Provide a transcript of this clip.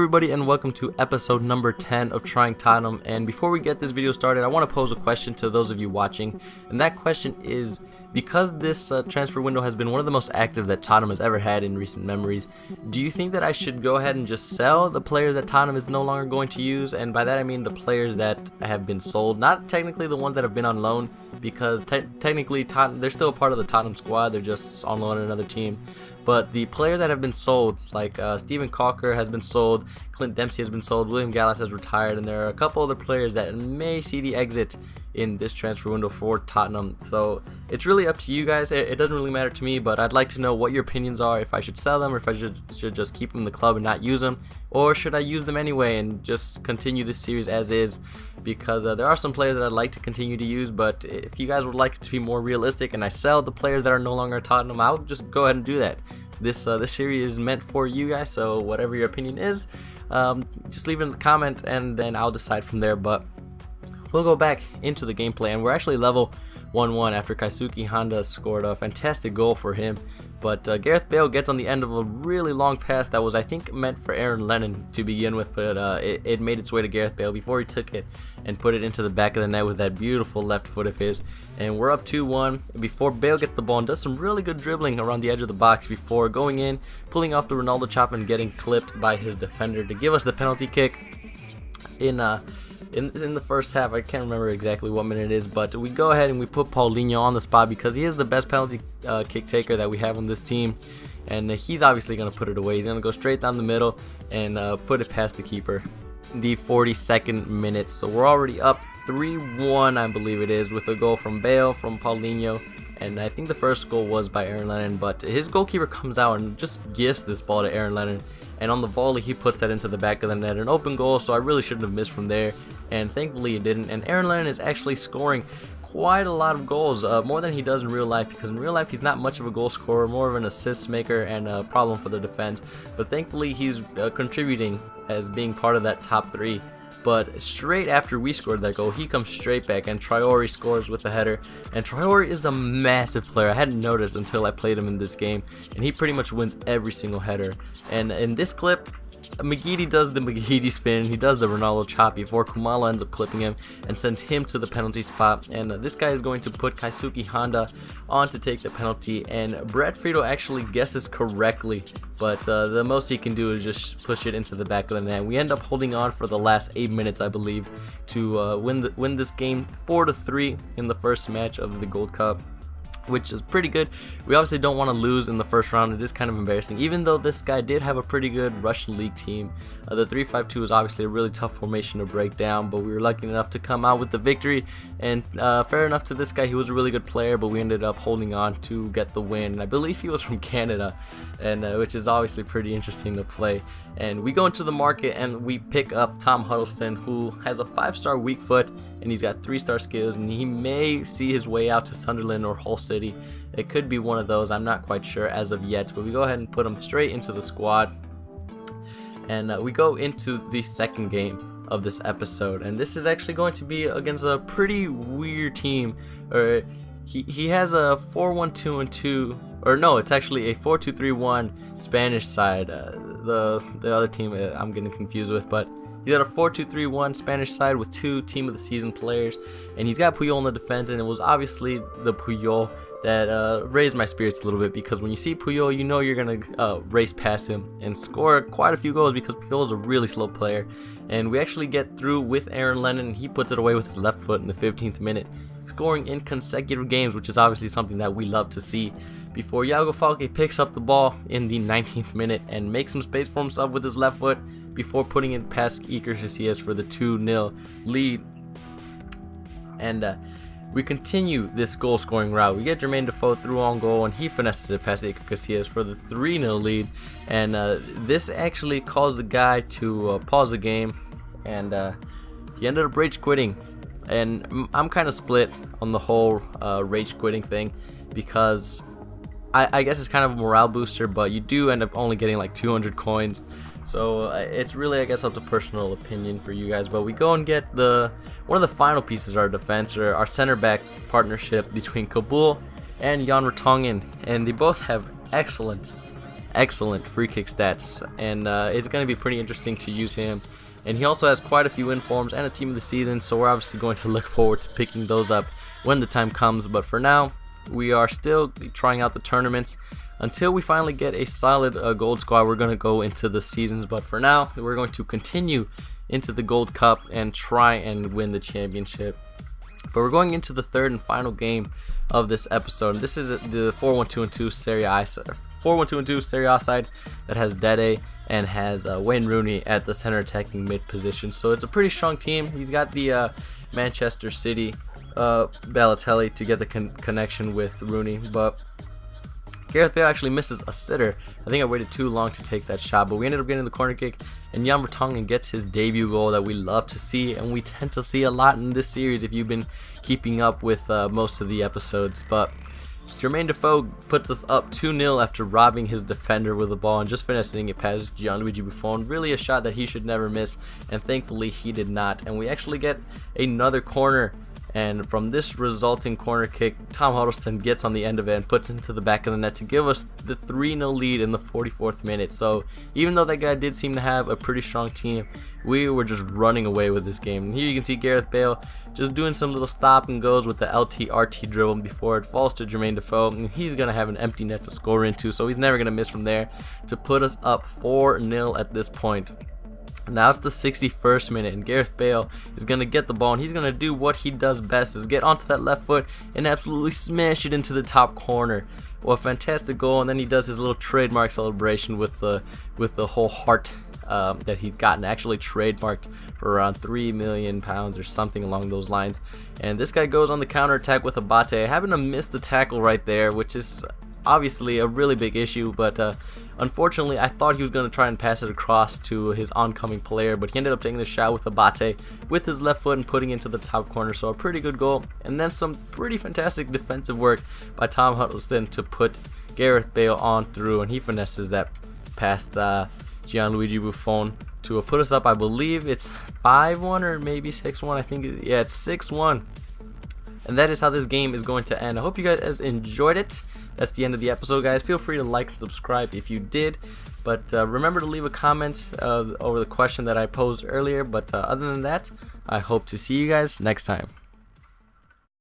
everybody, and welcome to episode number 10 of Trying Tottenham. And before we get this video started, I want to pose a question to those of you watching, and that question is, because this transfer window has been one of the most active that Tottenham has ever had in recent memories, do you think that I should go ahead and just sell the players that Tottenham is no longer going to use? And by that I mean the players that have been sold, not technically the ones that have been on loan, because technically they're still a part of the Tottenham squad, they're just on loan at another team. But the players that have been sold, like Steven Caulker has been sold, Clint Dempsey has been sold, William Gallas has retired, and there are a couple other players that may see the exit in this transfer window for Tottenham. So it's really up to you guys. It doesn't really matter to me, but I'd like to know what your opinions are, if I should sell them or if I should just keep them in the club and not use them, or should I use them anyway and just continue this series as is, because there are some players that I'd like to continue to use. But if you guys would like it to be more realistic and I sell the players that are no longer at Tottenham, I'll just go ahead and do that. This series is meant for you guys, so whatever your opinion is, just leave it in the comment and then I'll decide from there. But we'll go back into the gameplay, and we're actually level 1-1 after Keisuke Honda scored a fantastic goal for him. But Gareth Bale gets on the end of a really long pass that was, I think, meant for Aaron Lennon to begin with, but it made its way to Gareth Bale before he took it and put it into the back of the net with that beautiful left foot of his. And we're up 2-1 before Bale gets the ball and does some really good dribbling around the edge of the box before going in, pulling off the Ronaldo chop and getting clipped by his defender to give us the penalty kick in the first half. I can't remember exactly what minute it is, but we go ahead and we put Paulinho on the spot because he is the best penalty kick taker that we have on this team, and he's obviously going to put it away. He's going to go straight down the middle and put it past the keeper. The 42nd minute, so we're already up 3-1, I believe it is, with a goal from Bale, from Paulinho, and I think the first goal was by Aaron Lennon, but his goalkeeper comes out and just gifts this ball to Aaron Lennon. And on the volley, he puts that into the back of the net, an open goal, so I really shouldn't have missed from there, and thankfully it didn't. And Aaron Lennon is actually scoring quite a lot of goals, more than he does in real life, because in real life he's not much of a goal scorer, more of an assist maker and a problem for the defense. But thankfully he's contributing as being part of that top three. But straight after we scored that goal, he comes straight back and Traore scores with a header. And Traore is a massive player. I hadn't noticed until I played him in this game, and he pretty much wins every single header. And in this clip, McGeady does the McGeady spin, he does the Ronaldo chop before Kumalo ends up clipping him and sends him to the penalty spot. And this guy is going to put Keisuke Honda on to take the penalty, and Brad Friedel actually guesses correctly, but the most he can do is just push it into the back of the net. We end up holding on for the last 8 minutes, I believe, to win this game 4-3 in the first match of the Gold Cup, which is pretty good. We obviously don't want to lose in the first round. It is kind of embarrassing, even though this guy did have a pretty good Russian league team. The 3-5-2 is obviously a really tough formation to break down, but we were lucky enough to come out with the victory. And fair enough to this guy, he was a really good player, but we ended up holding on to get the win. I believe he was from Canada, and which is obviously pretty interesting to play. And we go into the market and we pick up Tom Huddleston, who has a 5-star weak foot, and he's got 3-star skills, and he may see his way out to Sunderland or Hull City. It could be one of those, I'm not quite sure as of yet, but we go ahead and put him straight into the squad. And we go into the second game of this episode, and this is actually going to be against a pretty weird team. Or he has a 4-1-2-2, or no, it's actually a 4-2-3-1 Spanish side. The other team I'm getting confused with, but he's got a 4-2-3-1 Spanish side with 2 team of the season players, and he's got Puyol in the defense. And it was obviously the Puyol that raised my spirits a little bit, because when you see Puyol, you know you're gonna race past him and score quite a few goals, because Puyol is a really slow player. And we actually get through with Aaron Lennon, and he puts it away with his left foot in the 15th minute, scoring in consecutive games, which is obviously something that we love to see. Before Iago Falque picks up the ball in the 19th minute and makes some space for himself with his left foot before putting it past Iker Casillas for the 2-0 lead. And we continue this goal scoring route. We get Jermaine Defoe through on goal, and he finesses it past Iker Casillas for the 3-0 lead. And this actually caused the guy to pause the game, and he ended up rage quitting. And I'm kind of split on the whole rage quitting thing, because I guess it's kind of a morale booster, but you do end up only getting like 200 coins. So it's really, I guess, up to personal opinion for you guys. But we go and get one of the final pieces of our defense, or our center back partnership between Kabul and Jan Vertonghen, and they both have excellent excellent free kick stats, and it's going to be pretty interesting to use him. And he also has quite a few informs and a team of the season, so we're obviously going to look forward to picking those up when the time comes. But for now, we are still trying out the tournaments until we finally get a solid gold squad. We're going to go into the seasons, but for now, we're going to continue into the Gold Cup and try and win the championship. But we're going into the third and final game of this episode. This is the 4-1-2-2 Serie A 4-1-2-2 Serie A side that has Dede and has Wayne Rooney at the center attacking mid position. So it's a pretty strong team. He's got the Manchester City Balotelli to get the connection with Rooney, but Gareth Bale actually misses a sitter. I think I waited too long to take that shot, but we ended up getting the corner kick, and Jan Vertonghen gets his debut goal that we love to see, and we tend to see a lot in this series if you've been keeping up with most of the episodes. But Jermaine Defoe puts us up 2-0 after robbing his defender with the ball and just finishing it past Gianluigi Buffon. Really a shot that he should never miss, and thankfully he did not. And we actually get another corner, and from this resulting corner kick, Tom Huddleston gets on the end of it and puts it into the back of the net to give us the 3-0 lead in the 44th minute. So even though that guy did seem to have a pretty strong team, we were just running away with this game. And here you can see Gareth Bale just doing some little stop and goes with the LT-RT dribble before it falls to Jermaine Defoe, and he's going to have an empty net to score into, so he's never going to miss from there to put us up 4-0 at this point. Now it's the 61st minute, and Gareth Bale is going to get the ball, and he's going to do what he does best, is get onto that left foot and absolutely smash it into the top corner. Well, a fantastic goal, and then he does his little trademark celebration with the whole heart that he's gotten, actually trademarked for around £3 million or something along those lines. And this guy goes on the counter attack with Abate, having to miss the tackle right there, which is obviously a really big issue, but unfortunately I thought he was going to try and pass it across to his oncoming player, but he ended up taking the shot with Abate with his left foot and putting it into the top corner. So a pretty good goal, and then some pretty fantastic defensive work by Tom Huddleston to put Gareth Bale on through, and he finesses that past Gianluigi Buffon to put us up. I believe it's 5-1 or maybe 6-1. I think it's 6-1. And that is how this game is going to end. I hope you guys enjoyed it. That's the end of the episode, guys. Feel free to like and subscribe if you did. But remember to leave a comment over the question that I posed earlier. But other than that, I hope to see you guys next time.